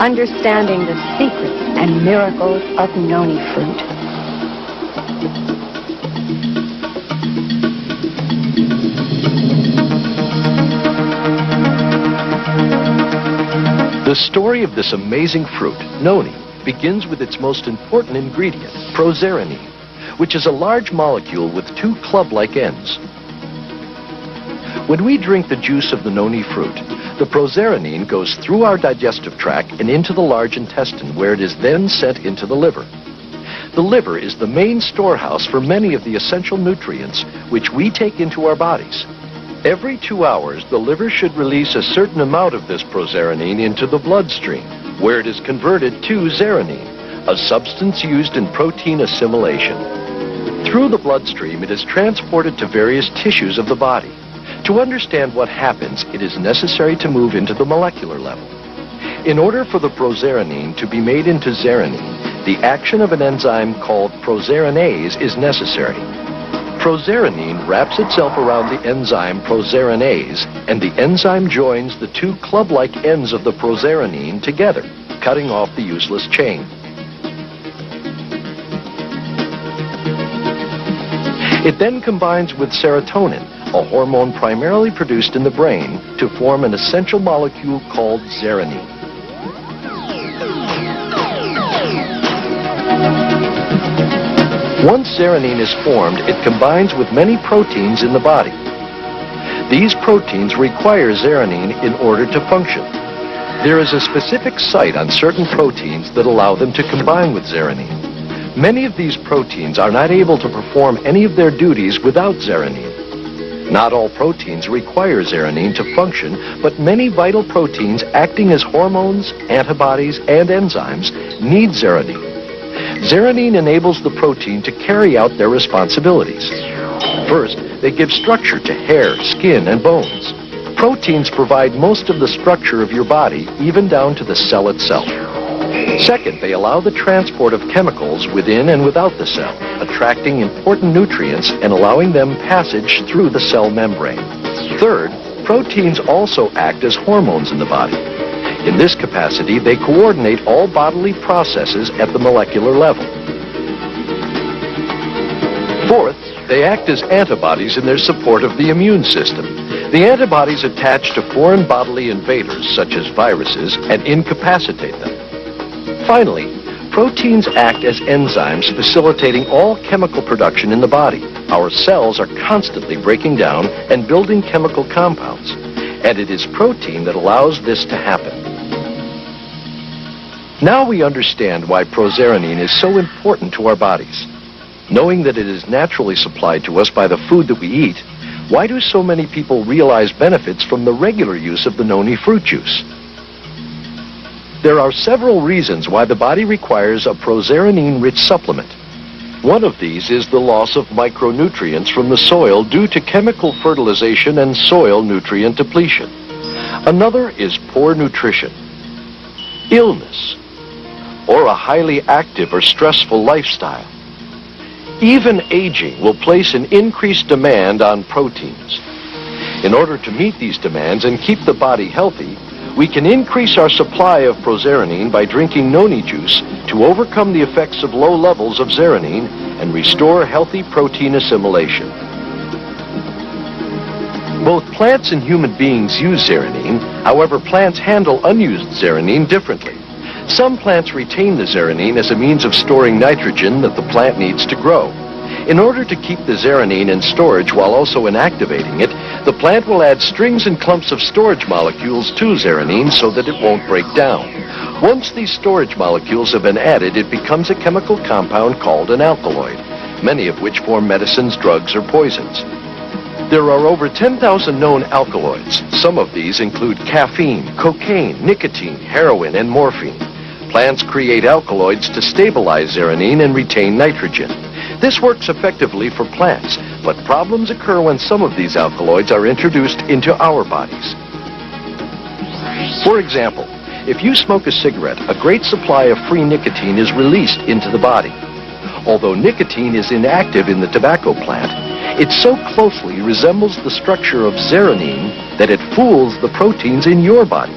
understanding the secrets and miracles of Noni fruit. The story of this amazing fruit, Noni, begins with its most important ingredient, proserenine, which is a large molecule with two club-like ends. When we drink the juice of the Noni fruit, the proserenine goes through our digestive tract and into the large intestine, where it is then sent into the liver. The liver is the main storehouse for many of the essential nutrients which we take into our bodies. Every 2 hours, the liver should release a certain amount of this proserenine into the bloodstream, where it is converted to zeranine, a substance used in protein assimilation. Through the bloodstream, it is transported to various tissues of the body. To understand what happens, it is necessary to move into the molecular level. In order for the proserenine to be made into zeranine, the action of an enzyme called proserinase is necessary. Proserenine wraps itself around the enzyme proserinase, and the enzyme joins the two club-like ends of the proserenine together, cutting off the useless chain. It then combines with serotonin, a hormone primarily produced in the brain, to form an essential molecule called zeranine. Once zeranine is formed, it combines with many proteins in the body. These proteins require zeranine in order to function. There is a specific site on certain proteins that allow them to combine with zeranine. Many of these proteins are not able to perform any of their duties without zeranine. Not all proteins require zeranine to function, but many vital proteins acting as hormones, antibodies, and enzymes need zeranine. Zeranine enables the protein to carry out their responsibilities. First, they give structure to hair, skin, and bones. Proteins provide most of the structure of your body, even down to the cell itself. Second, they allow the transport of chemicals within and without the cell, attracting important nutrients and allowing them passage through the cell membrane. Third, proteins also act as hormones in the body. In this capacity, they coordinate all bodily processes at the molecular level. Fourth, they act as antibodies in their support of the immune system. The antibodies attach to foreign bodily invaders, such as viruses, and incapacitate them. Finally, proteins act as enzymes facilitating all chemical production in the body. Our cells are constantly breaking down and building chemical compounds, and it is protein that allows this to happen. Now we understand why proserenine is so important to our bodies. Knowing that it is naturally supplied to us by the food that we eat, why do so many people realize benefits from the regular use of the Noni fruit juice? There are several reasons why the body requires a proserenine-rich supplement. One of these is the loss of micronutrients from the soil due to chemical fertilization and soil nutrient depletion. Another is poor nutrition, illness, or a highly active or stressful lifestyle. Even aging will place an increased demand on proteins. In order to meet these demands and keep the body healthy, we can increase our supply of proserenine by drinking Noni juice to overcome the effects of low levels of zeranine and restore healthy protein assimilation. Both plants and human beings use zeranine. However, plants handle unused zeranine differently. Some plants retain the zeranine as a means of storing nitrogen that the plant needs to grow. In order to keep the zeranine in storage while also inactivating it, the plant will add strings and clumps of storage molecules to zeranine so that it won't break down. Once these storage molecules have been added, it becomes a chemical compound called an alkaloid, many of which form medicines, drugs, or poisons. There are over 10,000 known alkaloids. Some of these include caffeine, cocaine, nicotine, heroin, and morphine. Plants create alkaloids to stabilize zeranine and retain nitrogen. This works effectively for plants, but problems occur when some of these alkaloids are introduced into our bodies. For example, if you smoke a cigarette, a great supply of free nicotine is released into the body. Although nicotine is inactive in the tobacco plant, it so closely resembles the structure of zeranine that it fools the proteins in your body.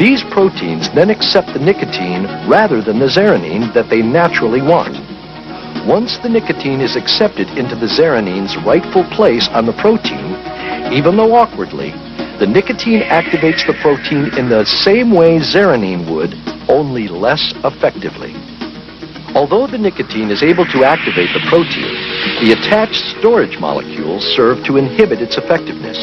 These proteins then accept the nicotine rather than the zeranine that they naturally want. Once the nicotine is accepted into the zeranine's rightful place on the protein, even though awkwardly, the nicotine activates the protein in the same way zeranine would, only less effectively. Although the nicotine is able to activate the protein, the attached storage molecules serve to inhibit its effectiveness.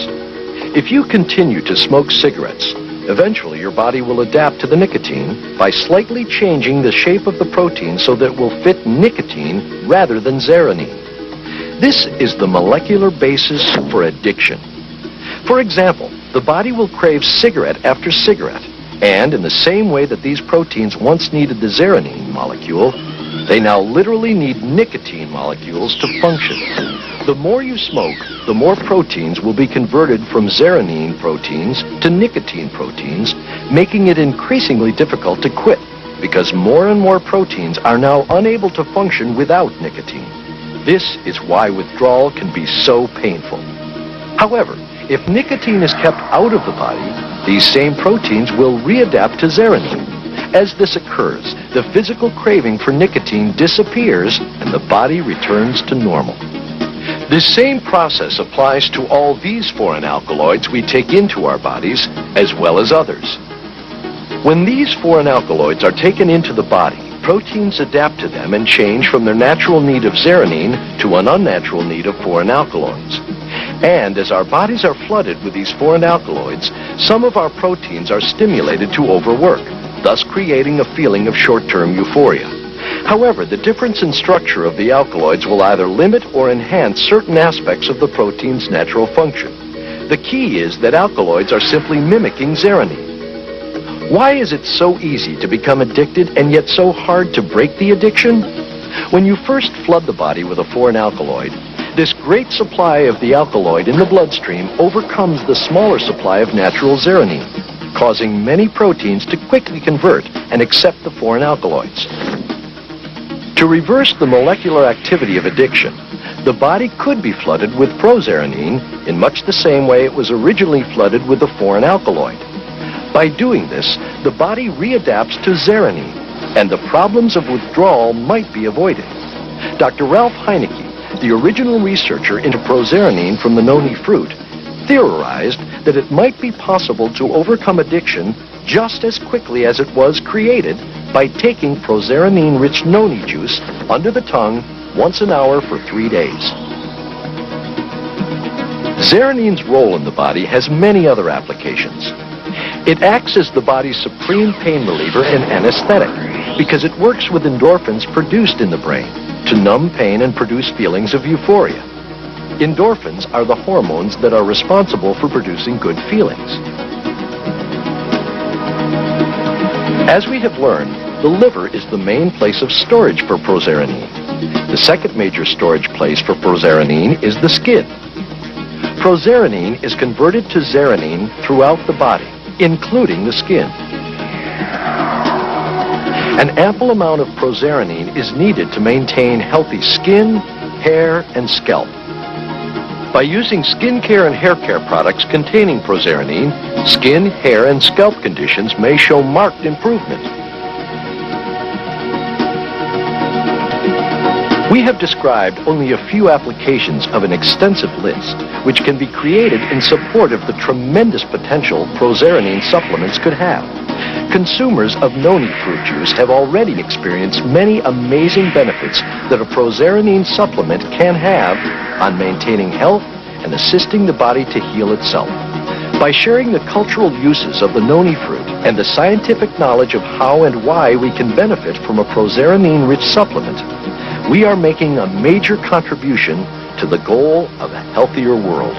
If you continue to smoke cigarettes, eventually your body will adapt to the nicotine by slightly changing the shape of the protein so that it will fit nicotine rather than zeranine. This is the molecular basis for addiction. For example, the body will crave cigarette after cigarette, and in the same way that these proteins once needed the zeranine molecule, they now literally need nicotine molecules to function. The more you smoke, the more proteins will be converted from zeranine proteins to nicotine proteins, making it increasingly difficult to quit because more and more proteins are now unable to function without nicotine. This is why withdrawal can be so painful. However, if nicotine is kept out of the body, these same proteins will readapt to zeranine. As this occurs, the physical craving for nicotine disappears and the body returns to normal. This same process applies to all these foreign alkaloids we take into our bodies, as well as others. When these foreign alkaloids are taken into the body, proteins adapt to them and change from their natural need of zeranine to an unnatural need of foreign alkaloids. And as our bodies are flooded with these foreign alkaloids, some of our proteins are stimulated to overwork, thus creating a feeling of short-term euphoria. However, the difference in structure of the alkaloids will either limit or enhance certain aspects of the protein's natural function. The key is that alkaloids are simply mimicking zeranine. Why is it so easy to become addicted and yet so hard to break the addiction? When you first flood the body with a foreign alkaloid, this great supply of the alkaloid in the bloodstream overcomes the smaller supply of natural zeranine, causing many proteins to quickly convert and accept the foreign alkaloids. To reverse the molecular activity of addiction, the body could be flooded with prozeranine in much the same way it was originally flooded with the foreign alkaloid. By doing this, the body readapts to zeranine, and the problems of withdrawal might be avoided. Dr. Ralph Heineke, the original researcher into prozeranine from the Noni fruit, theorized that it might be possible to overcome addiction just as quickly as it was created by taking prozeranine-rich Noni juice under the tongue once an hour for 3 days. Zeranine's role in the body has many other applications. It acts as the body's supreme pain reliever and anesthetic because it works with endorphins produced in the brain to numb pain and produce feelings of euphoria. Endorphins are the hormones that are responsible for producing good feelings. As we have learned, the liver is the main place of storage for prozeranine. The second major storage place for prozeranine is the skin. Prozeranine is converted to zeranine throughout the body, including the skin. An ample amount of prozeranine is needed to maintain healthy skin, hair, and scalp. By using skincare and hair care products containing prozeranine, skin, hair, and scalp conditions may show marked improvement. We have described only a few applications of an extensive list, which can be created in support of the tremendous potential prozeranine supplements could have. Consumers of Noni fruit juice have already experienced many amazing benefits that a prozeranine supplement can have on maintaining health and assisting the body to heal itself. By sharing the cultural uses of the Noni fruit and the scientific knowledge of how and why we can benefit from a prozeranine-rich supplement, we are making a major contribution to the goal of a healthier world.